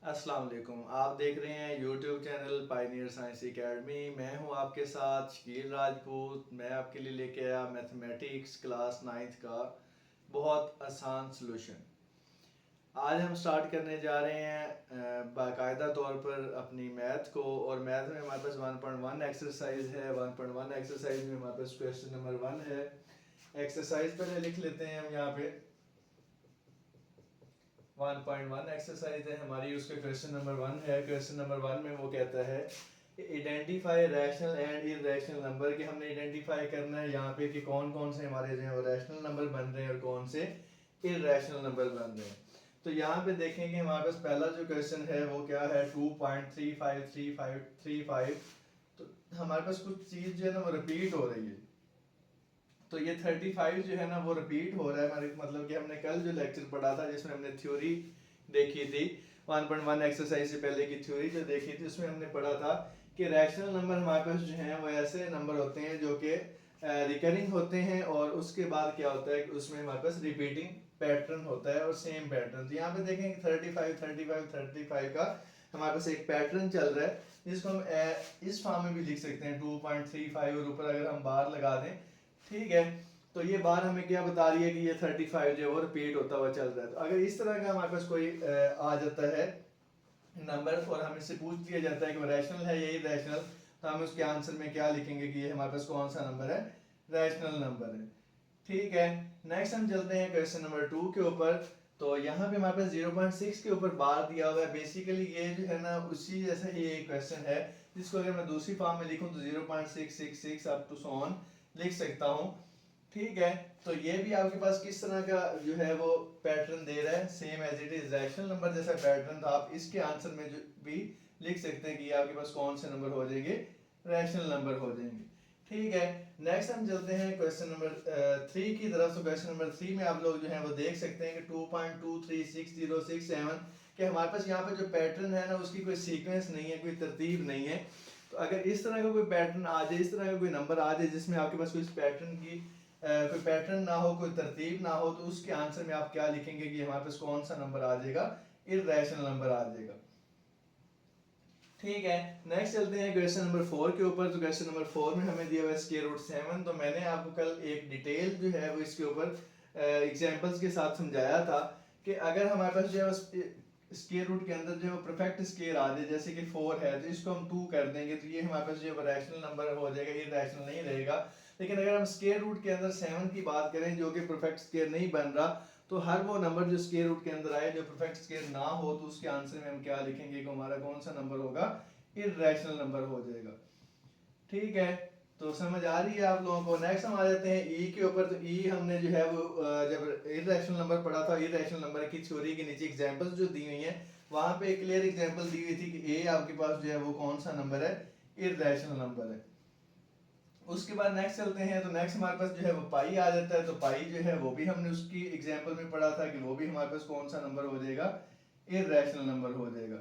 अस्सलाम वालेकुम। आप देख रहे हैं YouTube channel Pioneer science academy. मैं हूं आपके साथ शकील राजपूत। मैं आपके लिए लेके आया मैथमेटिक्स क्लास 9th का बहुत आसान सॉल्यूशन। आज हम स्टार्ट करने जा रहे हैं बाकायदा तौर पर अपनी मैथ को। और मैथ में हमारे पास 1.1 एक्सरसाइज है। 1.1 एक्सरसाइज में हमारे पास क्वेश्चन नंबर 1 है। एक्सरसाइज पहले लिख लेते हैं हम यहाँ पे। 1.1 एक्सरसाइज है हमारी, उसका क्वेश्चन नंबर 1 है। क्वेश्चन नंबर 1 में वो कहता है identify rational and irrational number, कि हमने आइडेंटिफाई करना है यहाँ पे कि कौन कौन से हमारे जो है वो रैशनल नंबर बन रहे हैं और कौन से इरेशनल नंबर बन रहे हैं। तो यहाँ पे देखेंगे हमारे पास पहला जो क्वेश्चन है वो क्या है, 2.353535। तो हमारे पास कुछ चीज जो है ना वो रिपीट हो रही है। तो ये 35 जो है ना वो रिपीट हो रहा है हमारे, मतलब कि हमने कल जो लेक्चर पढ़ा था जिसमें हमने थ्योरी देखी थी, 1.1 एक्सरसाइज से पहले की थ्योरी जो देखी थी उसमें हमने पढ़ा था कि रैशनल नंबर हमारे पास जो हैं वो ऐसे नंबर होते हैं जो कि रिकरिंग होते हैं, और उसके बाद क्या होता है कि उसमें हमारे पास रिपीटिंग पैटर्न होता है और सेम पैटर्न। तो यहाँ पे देखेंगे 35 का हमारे पास एक पैटर्न चल रहा है जिसको हम इस फॉर्म में भी लिख सकते हैं 2.35, और ऊपर अगर हम बार लगा दें, ठीक है, तो ये बार हमें क्या बता रही है कि ये 35 जो है वो रिपीट होता हुआ चल रहा है। तो अगर इस तरह का हमारे पास कोई आ जाता है नंबर और हमें से पूछ लिया जाता है कि वो रैशनल है या इरेशनल, तो हम उसके आंसर में क्या लिखेंगे कि ये हमारे पास कौन सा नंबर है, रैशनल नंबर है। ठीक है, नेक्स्ट हम चलते हैं क्वेश्चन नंबर 2 के ऊपर। तो यहाँ पे हमारे पास 0.6 के ऊपर बार दिया हुआ है। बेसिकली ये जो है ना उसी जैसा ही एक क्वेश्चन है जिसको अगर मैं दूसरी फॉर्म में लिखूं तो 0.666 अप टू सो ऑन लिख सकता हूँ। ठीक है, तो ये भी आपके पास किस तरह का जो है वो पैटर्न दे रहा है, same as it is rational number जैसा पैटर्न। तो आप इसके आंसर में जो भी लिख सकते हैं कि ये आपके पास कौन से नंबर हो जाएंगे, रैशनल नंबर हो जाएंगे। ठीक है, नेक्स्ट हम चलते हैं क्वेश्चन नंबर 3 की तरफ। तो क्वेश्चन नंबर 3 में आप लोग जो है वो देख सकते हैं कि 2.23667 कि हमारे पास यहाँ पे जो पैटर्न है ना उसकी कोई सीक्वेंस नहीं है, कोई तरतीब नहीं है। तो अगर इस तरह का कोई पैटर्न आ जाए, इस तरह का कोई नंबर आ जाए जिसमें आपके पास कोई पैटर्न की कोई पैटर्न ना हो, कोई तरतीब ना हो, तो उसके आंसर में आप क्या लिखेंगे कि हमारे पास कौन सा नंबर आ जाएगा, इरेशनल नंबर आ जाएगा। ठीक है, नेक्स्ट चलते हैं क्वेश्चन नंबर 4 के ऊपर। तो क्वेश्चन नंबर 4 में हमें दिया हुआ है स्क्वायर रूट 7। तो मैंने आपको कल एक डिटेल जो है वो इसके ऊपर एग्जांपल्स के साथ समझाया था कि अगर हमारे पास जो है स्क्वायर रूट के अंदर जो है परफेक्ट स्क्वायर आ जाए, जैसे कि 4 है तो इसको हम 2 कर देंगे तो ये हमारे पास जो है रैशनल नंबर हो जाएगा, ये रैशनल नहीं रहेगा। लेकिन अगर हम स्क्वायर रूट के अंदर 7 की बात करें जो कि परफेक्ट स्क्वायर नहीं बन रहा, तो हर वो नंबर जो स्क्वायर रूट के अंदर आए जो परफेक्ट स्क्वायर ना हो, तो उसके आंसर में हम क्या लिखेंगे कि हमारा कौन सा नंबर होगा, इरेशनल नंबर हो जाएगा। ठीक है, तो समझ आ रही है आप लोगों को। नेक्स्ट हम आ जाते हैं ई के ऊपर। तो ई हमने जो है वो जब इरेशनल नंबर पढ़ा था, इरेशनल नंबर की थ्योरी के नीचे एग्जांपल्स जो दी हुई हैं वहां पे एक क्लियर एग्जांपल दी हुई थी कि ए आपके पास जो है वो कौन सा नंबर है, इरेशनल नंबर है। उसके बाद नेक्स्ट चलते हैं। तो नेक्स्ट हमारे पास जो है वो पाई आ जाता है। तो पाई जो है वो भी हमने उसकी एग्जांपल में पढ़ा था कि वो भी हमारे पास कौन सा नंबर हो जाएगा, इरेशनल नंबर हो जाएगा।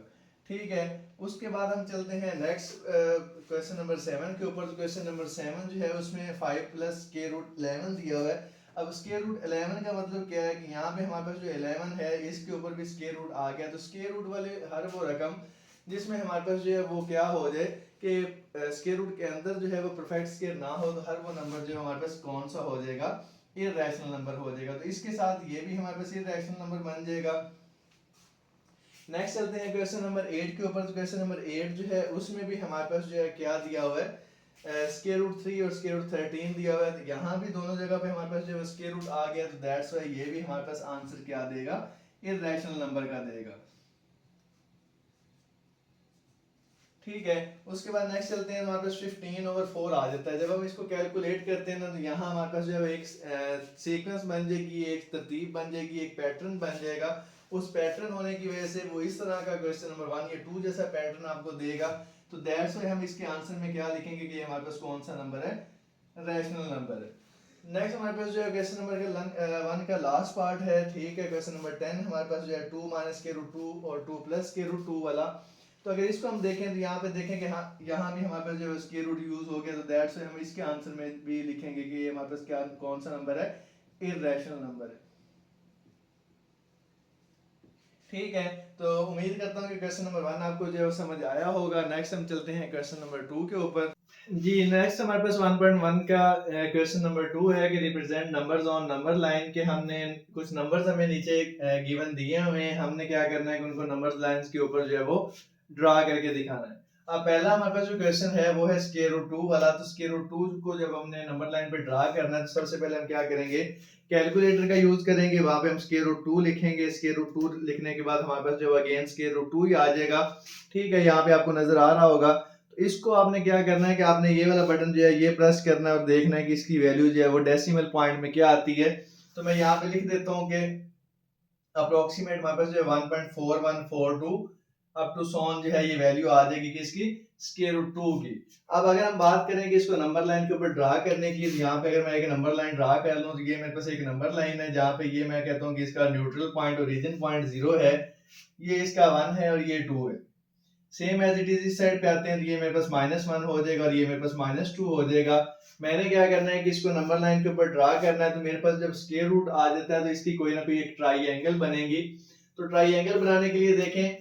ठीक है, उसके बाद हम चलते हैं नेक्स्ट क्वेश्चन नंबर 7 के ऊपर। तो क्वेश्चन नंबर 7 जो है उसमें 5 प्लस स्क्वायर रूट 11 दिया हुआ है। अब स्क्वायर रूट 11 का मतलब क्या है कि यहाँ पे हमारे पास जो 11 है इसके ऊपर भी स्क्वायर रूट आ गया। तो स्क्वायर रूट वाले हर वो रकम जिसमें हमारे पास जो है वो क्या हो जाए कि स्क्वायर रूट के अंदर जो है वो परफेक्ट स्क्वायर ना हो, तो हर वो नंबर जो है हमारे पास कौन सा हो जाएगा, इरेशनल नंबर हो जाएगा। तो इसके साथ ये भी हमारे पास इरेशनल नंबर बन जाएगा। नेक्स्ट चलते हैं क्वेश्चन नंबर 8 के ऊपर। तो क्वेश्चन नंबर 8 जो है उसमें भी हमारे पास जो है क्या दिया हुआ है, स्क्वायर रूट 3 और स्क्वायर रूट 13 दिया हुआ है। तो यहाँ भी दोनों जगह पे हमारे पास जो है स्क्वायर रूट आ गया, तो दैट्स व्हाई ये भी हमारे पास आंसर क्या देगा, इरेशनल नंबर का देगा। ठीक है, उसके बाद नेक्स्ट चलते हैं। हमारे पास 15/4 आ जाता है। जब हम इसको कैलकुलेट करते हैं ना तो यहाँ हमारे पास जो है एक सीक्वेंस बन जाएगी, एक तरतीब बन जाएगी, एक पैटर्न बन जाएगा। उस पैटर्न होने की वजह से वो इस तरह का क्वेश्चन नंबर 1 या 2 जैसा पैटर्न आपको देगा। तो दैट्स व्हाई हम इसके आंसर में क्या लिखेंगे कि हमारे पास कौन सा नंबर है, रैशनल नंबर है। नेक्स्ट हमारे पास जो है क्वेश्चन नंबर 1 का लास्ट पार्ट है। ठीक है, क्वेश्चन नंबर 10 हमारे पास जो है 2 माइनस के रूट 2 और 2 प्लस के रूट 2 वाला। तो अगर इसको हम देखें तो यहाँ पे देखें कि हाँ यहाँ भी हमारे पास जो है स्क्वायर रूट यूज हो गया। तो दैट्स हम इसके आंसर में भी लिखेंगे कि ये हमारे पास क्या कौन सा नंबर है, इरेशनल नंबर है। ठीक है, तो उम्मीद करता हूँ कि क्वेश्चन नंबर 1 आपको जो है समझ आया होगा। नेक्स्ट हम चलते हैं क्वेश्चन नंबर 2 के ऊपर। जी नेक्स्ट हमारे पास 1.1 का क्वेश्चन नंबर 2 है कि represent numbers on number line के हमने कुछ नंबर्स हमें नीचे गिवन दिए हुए हैं, हमने क्या करना है कि उनको नंबर्स लाइंस के ऊपर जो है वो ड्रा करके दिखाना है। अब पहला हमारे पास जो क्वेश्चन है वो है स्क्वायर रूट 2 वाला। तो स्क्वायर रूट 2 को जब हमने नंबर लाइन पे ड्रा करना है तो सबसे पहले हम क्या करेंगे, कैलकुलेटर का यूज करेंगे। वहां पे हम स्क्वायर रूट 2 लिखेंगे। स्क्वायर रूट 2 लिखने के बाद हमारे पास जो अगेन स्क्वायर रूट 2 ही आ जाएगा। ठीक है, यहाँ पे आपको नजर आ रहा होगा। तो इसको आपने क्या करना है कि आपने ये वाला बटन जो है ये प्रेस करना है और देखना है कि इसकी वैल्यू जो है वो डेसिमल पॉइंट में क्या आती है। तो मैं यहाँ पे लिख देता हूँ कि अप्रोक्सीमेट हमारे पास जो है 1.4142 अप टू सॉन जो है ये वैल्यू आ जाएगी किसकी, स्क्वायर रूट 2 की। अब अगर हम बात करें कि इसको नंबर लाइन के ऊपर ड्रा करने की, तो यहाँ पे अगर मैं एक नंबर लाइन ड्रा कर लूँ तो ये मेरे पास एक नंबर लाइन है जहाँ पे ये मैं कहता हूँ कि इसका न्यूट्रल पॉइंट ओरिजिन पॉइंट 0 है, ये इसका 1 है और ये 2 है। सेम एज इट इज इस साइड पे आते हैं तो ये मेरे पास -1 हो जाएगा और ये मेरे पास -2 हो जाएगा। मैंने क्या करना है कि इसको नंबर लाइन के ऊपर ड्रा करना है। तो मेरे पास जब स्क्वायर रूट आ जाता है तो इसकी कोई ना कोई एक ट्राइएंगल बनेगी। तो ट्राइएंगल बनाने के लिए देखें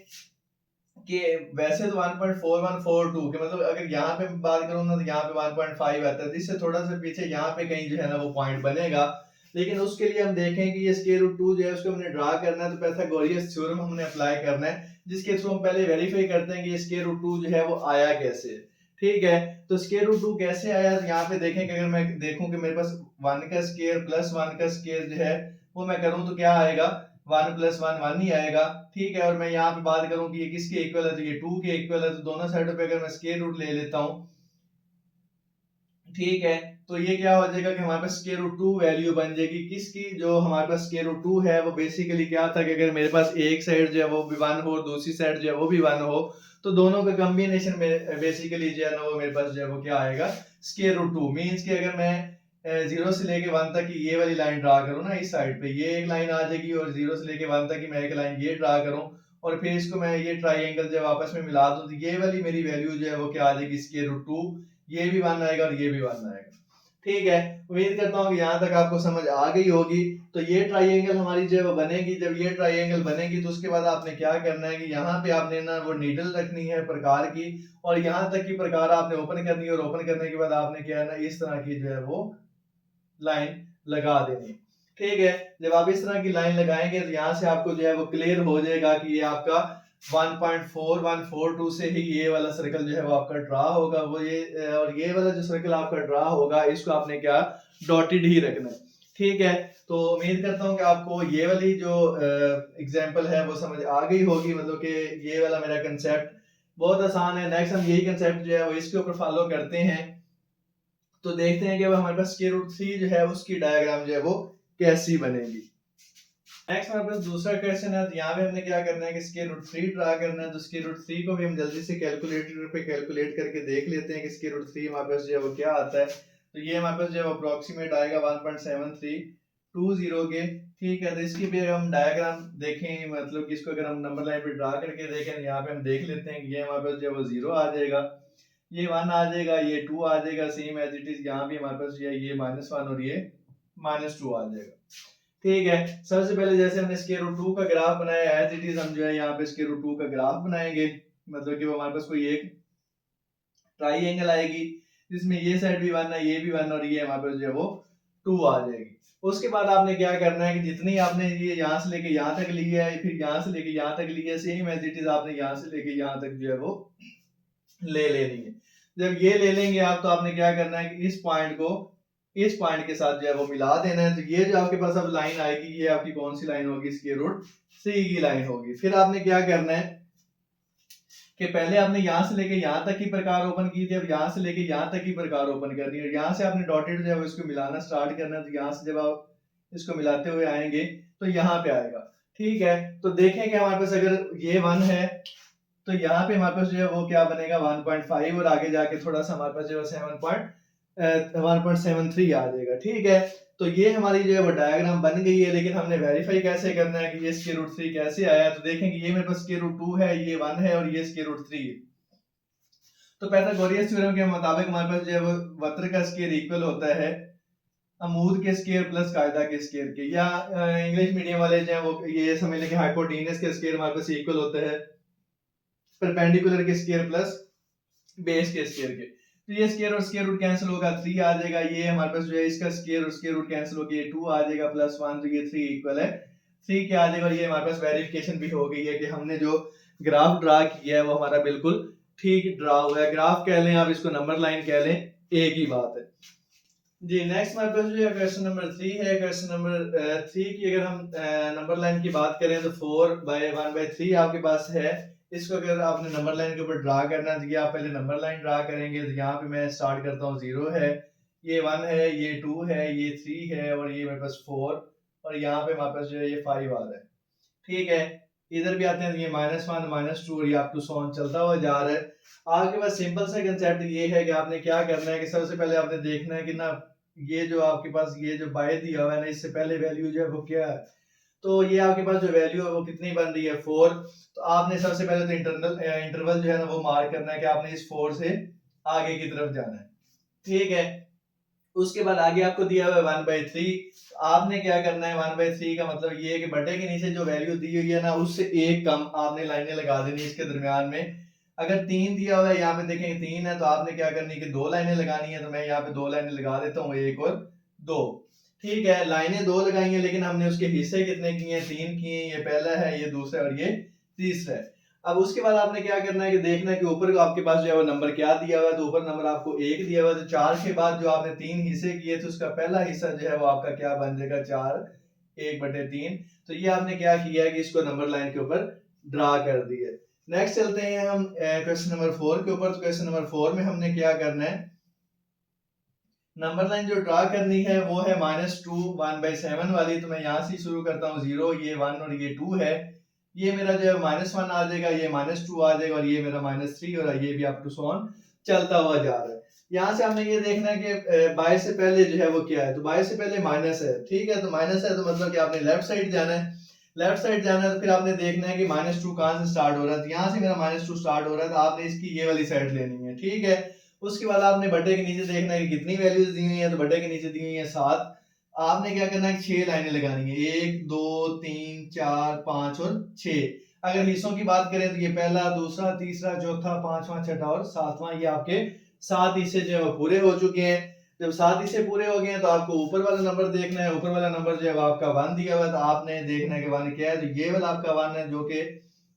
कि वैसे तो 1.4142 के मतलब अगर यहाँ पे बात करूँ ना तो यहाँ पे 1.5 आता है, तो इससे थोड़ा सा पीछे यहाँ पे कहीं जो है ना वो पॉइंट बनेगा। लेकिन उसके लिए हम देखें कि ये स्क्वायर रूट 2 जो है उसको हमने ड्रा करना है, तो पाइथागोरस थ्योरम हमने अप्लाई करना है, जिसके थ्रू हम पहले वेरीफाई करते हैं कि ये स्क्वायर रूट 2 जो है वो आया कैसे। ठीक है, तो स्क्वायर रूट 2 कैसे आया, तो यहाँ पे देखें कि अगर मैं देखूं कि मेरे पास 1 का स्क्वायर प्लस 1 का स्क्वायर जो है वो मैं करूं तो क्या आएगा, 1 + 1 1 ही आएगा। ठीक है, और मैं यहाँ पे बात करूं कि ये किसके इक्वल है, तो ये 2 के इक्वल है। तो दोनों साइडों पे अगर मैं स्क्वायर रूट ले लेता हूं, ठीक है, तो ये क्या हो जाएगा कि हमारे पास स्क्वायर रूट 2 वैल्यू बन जाएगी किसकी, जो हमारे पास स्क्वायर रूट 2 है वो बेसिकली क्या था कि अगर मेरे पास एक साइड जो है वो भी 1 हो, दूसरी साइड जो है वो भी 1 हो, तो दोनों का कॉम्बिनेशन में बेसिकली जो है ना वो मेरे पास जो है वो क्या आएगा, स्क्वायर रूट 2। मींस कि अगर मैं 0 से लेके 1 तक की ये वाली लाइन ड्रा करूं ना, इस साइड पे ये एक लाइन आ जाएगी और 0 से लेके 1 तक की मैं एक लाइन ये ड्रा करूं और फिर इसको मैं ये ट्राइएंगल जब आपस में मिला दूं तो ये वाली मेरी वैल्यू जो है वो क्या आ जाएगी, स्क्वायर रूट 2। ये भी 1 आएगा और ये भी 1 आएगा। ठीक है, उम्मीद करता हूँ कि यहाँ तक आपको समझ आ गई होगी। तो ये ट्राइएंगल हमारी जो है वो बनेगी। जब ये ट्राइएंगल बनेगी तो उसके बाद आपने क्या करना है कि यहाँ पे आपने ना वो नीडल रखनी है प्रकार की, और यहाँ तक की प्रकार आपने ओपन करनी है और ओपन करने के बाद आपने क्या है ना इस तरह की जो है वो लाइन लगा देनी। ठीक है, जब आप इस तरह की लाइन लगाएंगे तो यहाँ से आपको जो है वो क्लियर हो जाएगा कि ये आपका 1.4142 से ही ये वाला सर्कल जो है वो आपका ड्रा होगा। वो ये और ये वाला जो सर्कल आपका ड्रा होगा इसको आपने क्या डॉटेड ही रखना है। ठीक है, तो उम्मीद करता हूँ कि आपको ये वाली जो एग्जांपल है वो समझ आ गई होगी। मतलब कि ये वाला मेरा कंसेप्ट बहुत आसान है। नेक्स्ट हम यही कंसेप्ट जो है वो इसके ऊपर फॉलो करते हैं। तो देखते हैं कि अब हमारे पास स्क्वायर रूट 3 जो है उसकी डायग्राम जो है वो कैसी बनेगी। नेक्स्ट हमारे पास दूसरा क्वेश्चन है। तो यहाँ पे हमने क्या करना है कि स्क्वायर रूट 3 ड्रा करना है। तो स्क्वायर रूट 3 को भी हम जल्दी से कैलकुलेटर पे कैलकुलेट करके देख लेते हैं कि स्क्वायर रूट 3 हमारे पास जो है वो क्या आता है। तो ये हमारे पास जो है अप्रोक्सीमेट आएगा 1.7320 के। ठीक है, तो इसकी भी अगर हम डायग्राम देखें, मतलब कि इसको अगर हम नंबर लाइन पे ड्रा करके देखें, यहाँ पे हम देख लेते हैं कि ये हमारे पास जो है वो 0 आ जाएगा, ये 1 आ जाएगा, ये 2 आ जाएगा, सेम एज इट इज यहाँ भी हमारे पास ये -1 और ये -2 आ जाएगा। ठीक है, सबसे पहले जैसे हमने स्क्वायर रूट 2 का ग्राफ बनाया एज इट इज हम जो है यहाँ पे स्क्वायर रूट 2 का ग्राफ बनाएंगे। मतलब कि वो हमारे पास कोई एक ट्राइएंगल आएगी जिसमें ये साइड भी 1 है, ये भी 1 और ये हमारे पास जो है वो 2 आ जाएगी। उसके बाद आपने क्या करना है कि जितनी आपने ये यहाँ से लेके यहाँ तक ली है, फिर यहाँ से लेके यहाँ तक ली है, सेम एज इट इज आपने यहाँ से लेके यहाँ तक जो है वो ले लेनी है। जब ये ले लेंगे आप, तो आपने क्या करना है कि इस पॉइंट को इस पॉइंट के साथ जो है वो मिला देना है। तो ये जो आपके पास अब लाइन आएगी, ये आपकी कौन सी लाइन होगी, स्क्वायर रूट 3 की लाइन होगी। फिर आपने क्या करना है कि पहले आपने यहाँ से लेके यहाँ तक की प्रकार ओपन की थी, अब यहाँ से लेके यहाँ तक की प्रकार ओपन करनी है। यहाँ से आपने डॉटेड जो है वो इसको मिलाना स्टार्ट करना है। तो यहाँ से जब आप इसको मिलाते हुए आएंगे तो यहाँ पे आएगा। ठीक है, तो देखें कि हमारे पास अगर ये 1 है तो यहाँ पे हमारे पास जो है वो क्या बनेगा 1.5 और आगे जाके थोड़ा सा हमारे पास जो है 1.73 आ जाएगा। ठीक है, तो ये हमारी जो है वो डायग्राम बन गई है। लेकिन हमने वेरीफाई कैसे करना है कि ये स्क्वायर रूट 3 कैसे आया। तो देखें कि ये मेरे पास स्क्वायर रूट 2 है, ये 1 है और ये स्क्वायर रूट 3 है। तो पाइथागोरस थ्योरम के मुताबिक हमारे पास जो है वो वक्र का स्क्वायर इक्वल होता है अमूद के स्केयर प्लस कायदा के स्केयर के, या इंग्लिश मीडियम वाले जो हैं वो ये समझ लें कि हाइपोटेनस के स्केयर हमारे पास इक्वल होते हैं परपेंडिकुलर के स्केयर प्लस बेस के स्केयर के। तो ये स्केयर और स्केयर रूट कैंसिल होगा, 3 आ जाएगा। ये हमारे पास जो है इसका स्केयर और स्केयर रूट कैंसिल होकर ये 2 आ जाएगा प्लस 1, तो ये 3 इक्वल है 3 के आ जाएगा। और ये हमारे पास वेरिफिकेशन भी हो गई है कि हमने जो ग्राफ ड्रा किया है वो हमारा बिल्कुल ठीक ड्रा हुआ है। ग्राफ कह लें आप इसको, नंबर लाइन कह लें, एक ही बात है जी। नेक्स्ट हमारे पास जो है क्वेश्चन नंबर 3 है। क्वेश्चन नंबर 3 की अगर हम नंबर लाइन की बात करें तो 4/1/3 आपके पास है। इसको अगर आपने नंबर लाइन के ऊपर ड्रा करना है तो ये आप पहले नंबर लाइन ड्रा करेंगे। तो यहाँ पे मैं स्टार्ट करता हूँ, 0 है, ये 1 है, ये 2 है, ये 3 है और ये मेरे पास 4 और यहाँ पे हमारे पास जो है ये 5 आ रहा है। ठीक है, इधर भी आते हैं तो ये -1 -2 और ये अप टू सो ऑन चलता हुआ जा रहा है। आपके पास सिंपल सा कंसेप्ट ये है कि आपने क्या करना है कि सबसे पहले आपने देखना है कि ना ये जो आपके पास ये जो बाय दिया हुआ है ना, इससे पहले वैल्यू जो है वो क्या है। तो ये आपके पास जो वैल्यू है वो कितनी बन रही है, 4। तो आपने सबसे पहले तो इंटरवल जो है ना वो मार्क करना है कि आपने इस 4 से आगे की तरफ जाना है। ठीक है, उसके बाद आगे आपको दिया हुआ है 1/3। आपने क्या करना है, 1/3 का मतलब ये है कि बटे के नीचे जो वैल्यू दी हुई है ना उससे एक कम आपने लाइनें लगा देनी इसके दरमियान में। अगर 3 दिया हुआ है, यहाँ पे देखें 3 है, तो आपने क्या करनी है कि 2 लाइनें लगानी है। तो मैं यहाँ पे 2 लाइनें लगा देता हूँ, 1 और 2। ठीक है, लाइनें 2 लगाई हैं लेकिन हमने उसके हिस्से कितने किए हैं, 3 किए हैं। ये पहला है, ये दूसरा और ये तीसरा है। अब उसके बाद आपने क्या करना है कि देखना है कि ऊपर आपके पास जो है वो नंबर क्या दिया हुआ है। तो ऊपर नंबर आपको 1 दिया हुआ है। तो 4 के बाद जो आपने 3 हिस्से किए थे उसका पहला हिस्सा जो है वो आपका क्या बन जाएगा, 4 1/3। तो ये आपने क्या किया है कि इसको नंबर लाइन के ऊपर ड्रा कर दिया। नेक्स्ट चलते हैं हम क्वेश्चन नंबर 4 के ऊपर। तो क्वेश्चन नंबर 4 में हमने क्या करना है, नंबर लाइन जो ड्रा करनी है वो है -2 1/7 वाली। तो मैं यहाँ से शुरू करता हूँ, 0, ये 1 और ये 2 है। ये मेरा जो है -1 आ जाएगा, ये -2 आ जाएगा और ये मेरा -3 और ये भी अप टू सो ऑन चलता हुआ जा रहा है। यहाँ से हमने ये देखना है कि बाय से पहले जो है वो क्या है। तो बाय से पहले माइनस है। ठीक है, तो माइनस है तो मतलब कि आपने लेफ्ट साइड जाना है। लेफ्ट साइड जाना है तो फिर आपने देखना है कि -2 कहाँ से स्टार्ट हो रहा है। तो यहाँ से मेरा -2 स्टार्ट हो रहा है, तो आपने इसकी ये वाली साइड लेनी है। ठीक है, उसके बाद आपने बटे के नीचे देखना है कि कितनी वैल्यूज दी हुई है। तो बटे के नीचे दी हुई है 7। आपने क्या करना है, 6 लाइनें लगानी है, 1 2 3 4 5 और 6। अगर हिस्सों की बात करें तो ये पहला, दूसरा, तीसरा, चौथा, पांचवा, छठा और सातवां, ये आपके 7 हिस्से जो है वो पूरे हो चुके हैं। जब 7 हिस्से पूरे हो गए हैं तो आपको ऊपर वाला नंबर देखना है। ऊपर वाला नंबर जो है आपका 1 दिया हुआ है, तो आपने देखना है कि 1 क्या है। तो ये वाला आपका 1 है जो कि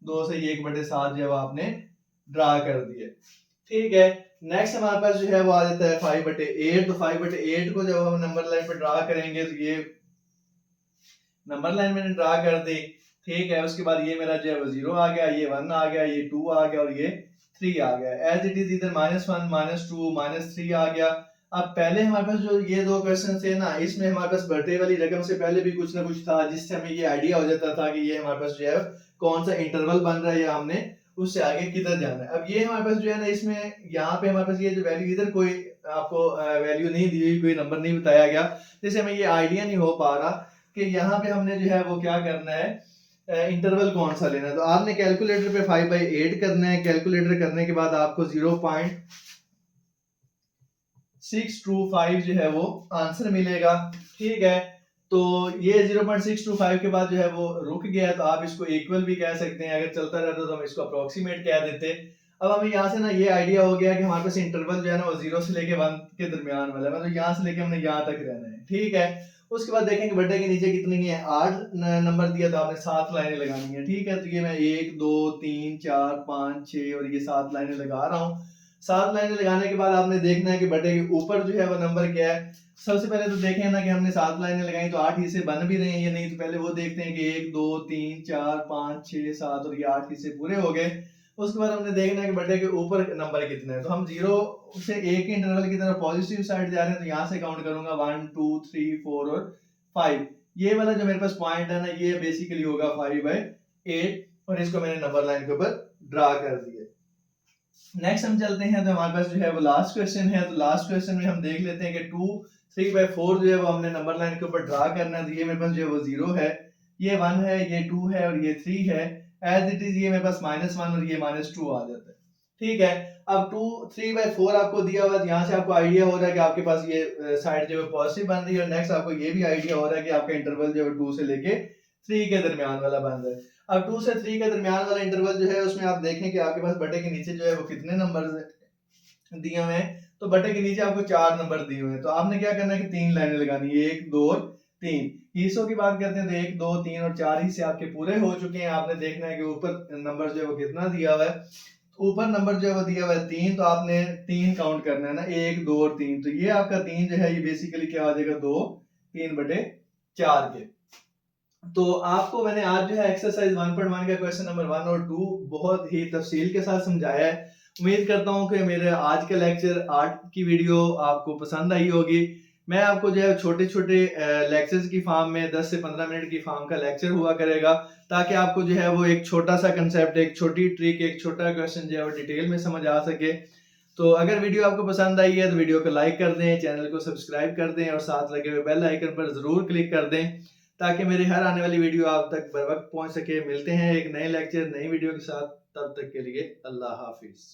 2 से 1/7 जो है आपने ड्रा कर दिया। ठीक है, नेक्स्ट हमारे पास जो है वो आ जाता है 5/8। तो 5/8 को जब हम नंबर लाइन पे ड्रा करेंगे तो ये नंबर लाइन मैंने ड्रा कर दी। ठीक है, उसके बाद ये मेरा जो है वो 0 आ गया, ये 1 आ गया, ये 2 आ गया और ये 3 आ गया। एज इट इज इधर -1 -2 -3 आ गया। अब पहले हमारे पास जो ये दो क्वेश्चन थे ना, इसमें हमारे पास बटे वाली रकम से पहले भी कुछ ना कुछ था जिससे हमें ये आइडिया हो जाता था कि ये हमारे पास जो है कौन सा इंटरवल बन रहा है या हमने उससे आगे किधर जाना है। अब ये हमारे पास जो है ना, इसमें यहाँ पे हमारे पास ये जो वैल्यू, इधर कोई आपको वैल्यू नहीं दी हुई, कोई नंबर नहीं बताया गया, जैसे हमें ये आइडिया नहीं हो पा रहा कि यहाँ पे हमने जो है वो क्या करना है, इंटरवल कौन सा लेना है। तो आपने कैलकुलेटर पे 5/8 करना है। कैलकुलेटर करने के बाद आपको 0.625 जो है वो आंसर मिलेगा। ठीक है, तो ये 0.625 के बाद जो है वो रुक गया, तो आप इसको इक्वल भी कह सकते हैं। अगर चलता रहता तो हम इसको अप्रोक्सीमेट कह देते। अब हमें यहाँ से ना ये आइडिया हो गया कि हमारे पास इंटरवल जो है ना वो 0 से लेके 1 के दरमियान वाला है, मतलब यहाँ से लेके हमने यहाँ तक रहना है। ठीक है, उसके बाद देखेंगे बटे के नीचे कितनी है, 8 नंबर दिया तो आपने 7 लाइनें लगानी है। ठीक है, तो ये मैं 1 2 3 4 5 6 और ये 7 लाइनें लगा रहा हूँ। 7 लाइनें लगाने के बाद आपने देखना है कि बटे के ऊपर जो है वो नंबर क्या है। सबसे पहले तो देखें ना कि हमने 7 लाइनें लगाई तो 8 हिस्से बन भी रहे हैं या नहीं। तो पहले वो देखते हैं कि 1 2 3 4 5 6 7 और ये 8 हिस्से पूरे हो गए। उसके बाद हमने देखना है कि बटे के ऊपर नंबर कितना है। तो हम 0 से 1 के इंटरवल की तरफ पॉजिटिव साइड जा रहे हैं, तो यहाँ से काउंट करूंगा 1 2 3 4 और 5। ये वाला जो मेरे पास पॉइंट है ना, ये बेसिकली होगा 5/8 और इसको मैंने नंबर लाइन के ऊपर ड्रा कर दिया। नेक्स्ट हम चलते हैं, तो हमारे पास जो है वो लास्ट क्वेश्चन है। तो लास्ट क्वेश्चन में हम देख लेते हैं कि 2 3/4 जो है वो हमने नंबर लाइन के ऊपर ड्रा करना है। तो ये मेरे पास जो है वो 0 है, ये 1 है, ये 2 है और ये 3 है। एज इट इज ये मेरे पास -1 और ये -2 आ जाता है। ठीक है। अब 3/4 आपको दिया हुआ है, यहाँ से आपको आइडिया हो रहा है कि आपके पास ये साइड जो है पॉजिटिव बन रही है, और नेक्स्ट आपको ये भी आइडिया हो रहा है कि आपका इंटरवल जो है 2 से लेके 3 के दरमियान वाला बन रहा है। अब 2 से 3 के दरमियान वाला इंटरवल जो है उसमें आप देखें कि आपके पास बटे के नीचे जो है वो कितने नंबर दिए हुए हैं। तो बटे के नीचे आपको 4 नंबर दिए हुए हैं, तो आपने क्या करना है कि 3 लाइनें लगानी है, 1 2 और 3। हिस्सों की बात करते हैं तो 1 2 3 और 4 हिस्से आपके पूरे हो चुके हैं। आपने देखना है कि ऊपर नंबर जो है वो कितना दिया हुआ है। ऊपर नंबर जो है वो दिया हुआ है 3, तो आपने 3 काउंट करना है ना, 1 2 और 3। तो ये आपका 3 जो है ये बेसिकली क्या हो जाएगा, 2 3/4 के। तो आपको मैंने आज जो है एक्सरसाइज 1.1 का क्वेश्चन नंबर 1 और 2 बहुत ही तफसील के साथ समझाया है। उम्मीद करता हूँ कि मेरे आज का लेक्चर, आज की वीडियो आपको पसंद आई होगी। मैं आपको जो है छोटे छोटे लेक्चर्स की फॉर्म में 10 से 15 मिनट की फॉर्म का लेक्चर हुआ करेगा, ताकि आपको जो है वो एक छोटा सा कंसेप्ट, एक छोटी ट्रिक, एक छोटा क्वेश्चन जो है वो डिटेल में समझ आ सके। तो अगर वीडियो आपको पसंद आई है तो वीडियो को लाइक कर दें, चैनल को सब्सक्राइब कर दें और साथ लगे हुए बेल आइकन पर जरूर क्लिक कर दें, ताकि मेरी हर आने वाली वीडियो आप तक बर वक्त पहुंच सके। मिलते हैं एक नए लेक्चर, नई वीडियो के साथ, तब तक के लिए अल्लाह हाफिज।